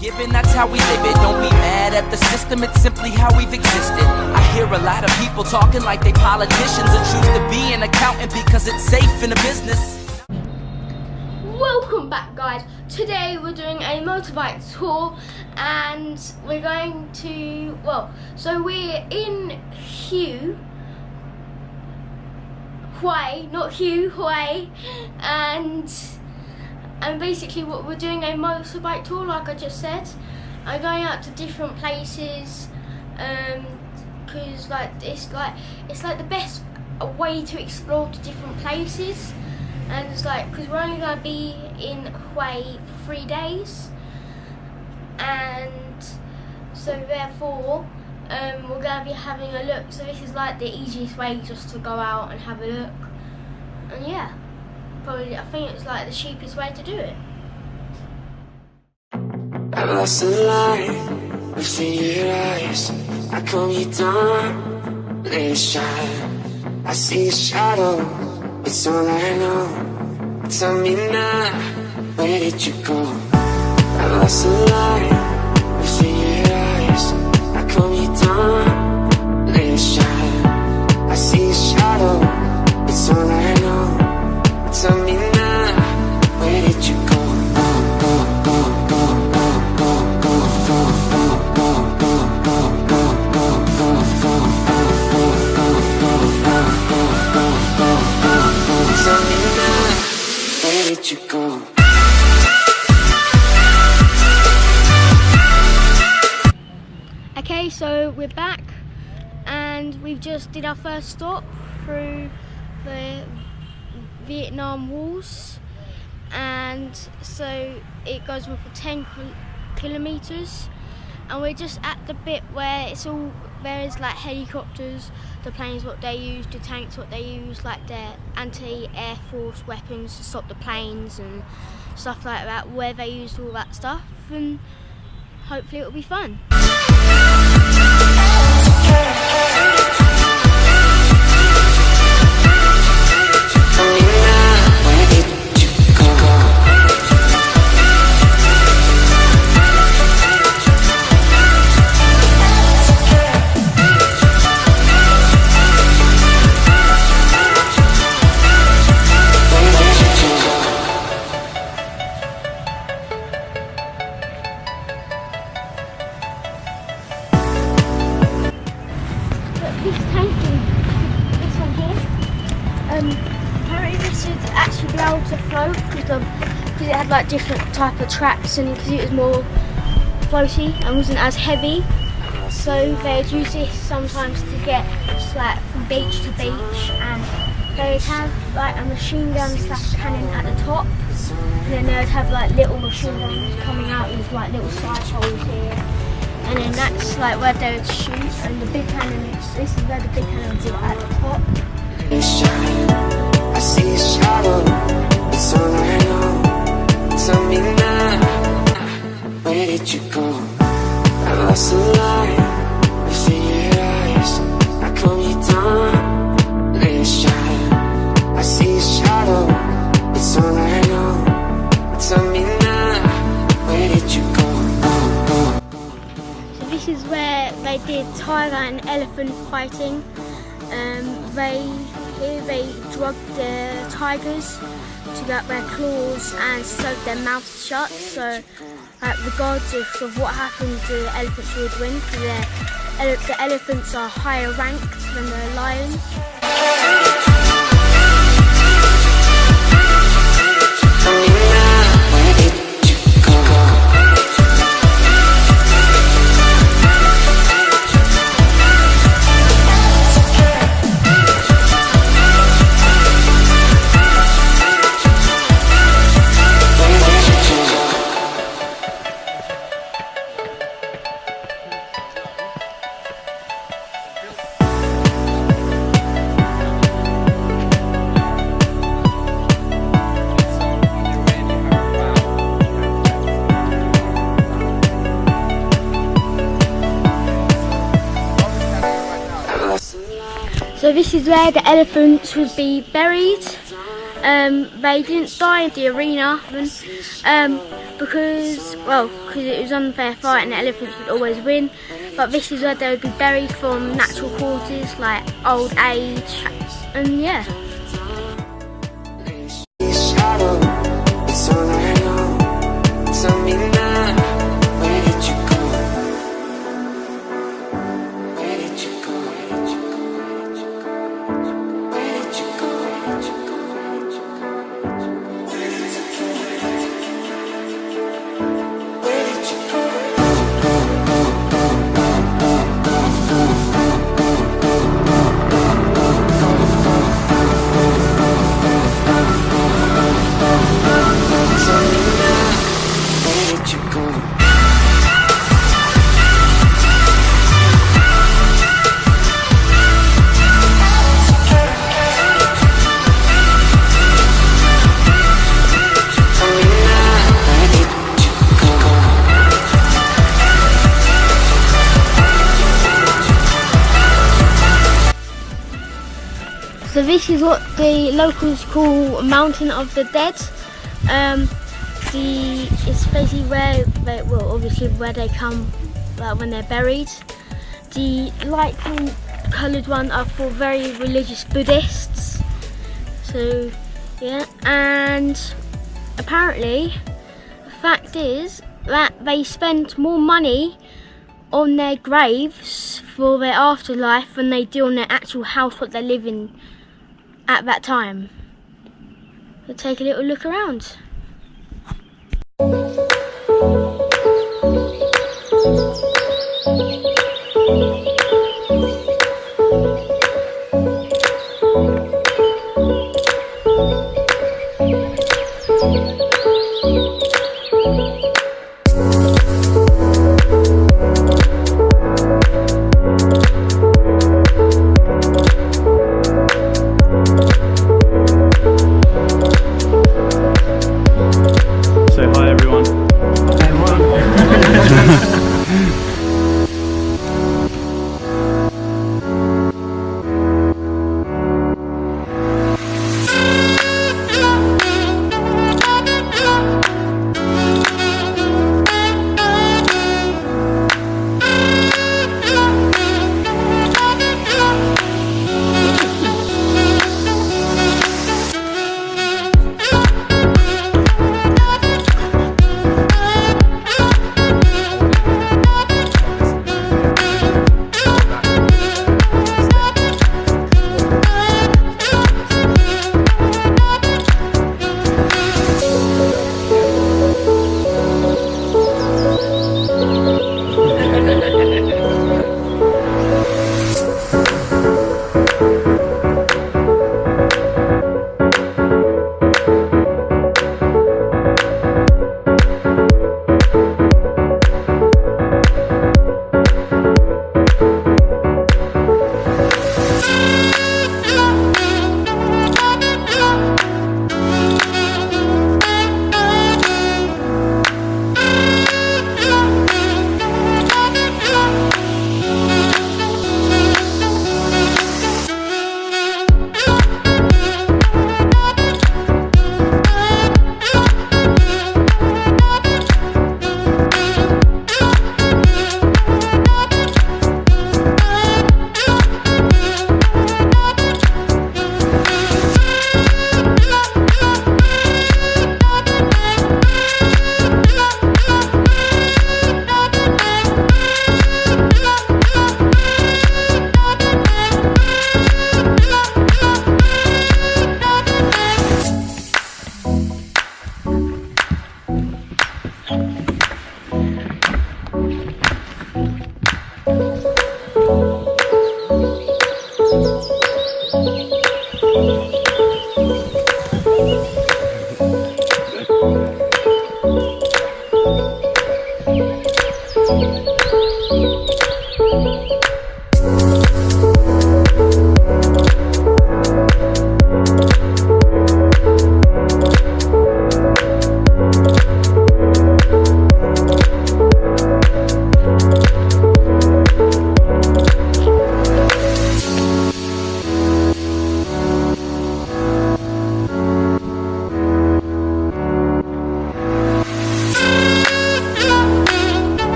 Given, that's how we live it. Don't be mad at the system, it's simply how we've existed. I hear a lot of people talking like they politicians and choose to be an accountant because it's safe in the business. Welcome back, guys. Today we're doing a motorbike tour and we're going to, so we're in Hue, and basically what we're doing a motorbike tour, like I just said. I'm going out to different places because it's like the best way to explore to different places. And it's like, because we're only going to be in Hue for 3 days, and so therefore we're going to be having a look. So this is like the easiest way just to go out and have a look. And yeah, probably I think it's like the cheapest way to do it. I've lost a light within your eyes. I calm you down, let it shine. I see a shadow, it's all I know. Tell me now, where did you go? I've lost a light within your eyes. I calm you down, let it shine. I see a shadow, it's all I know. Tell me now, where did you go? Tell me now, where did you go? Okay, so we're back and we've just did our first stop through the Vietnam Walls, and so it goes on for 10 kilometers, and we're just at the bit where it's all, there's like helicopters, the planes what they use, the tanks what they use, like their anti-air force weapons to stop the planes and stuff like that, where they used all that stuff, and hopefully it'll be fun. This tank, this one here, apparently this would actually be able to float because it had like different type of tracks, and because it was more floaty and wasn't as heavy, so they'd use this sometimes to get like from beach to beach, and they'd have like a machine gun / cannon at the top, and then they'd have like little machine guns coming out with like little side holes here. And then that's like where they would shoot, and the big cannon, this is where the big cannon would be at the top. I see a shadow, it's all I know. Tell me now, where did you go? I lost a light within your eyes. I calm you down, let it shine. I see a shadow, it's all I know. Tell me now, where did you go? This is where they did tiger and elephant fighting. They drugged the tigers to get their claws and sewed their mouths shut. So, regardless of what happens, the elephants would win because the elephants are higher ranked than the lions. So this is where the elephants would be buried, They didn't die in the arena because it was unfair fight and the elephants would always win. But this is where they would be buried from natural causes like old age, and yeah. So this is what the locals call Mountain of the Dead. It's basically where they come when they're buried. The light coloured ones are for very religious Buddhists. So yeah, and apparently the fact is that they spend more money on their graves for their afterlife than they do on their actual house, what they live in at that time. So take a little look around.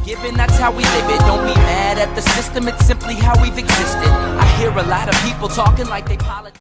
given, that's how we live it. Don't be mad at the system, it's simply how we've existed. I hear a lot of people talking like they politics.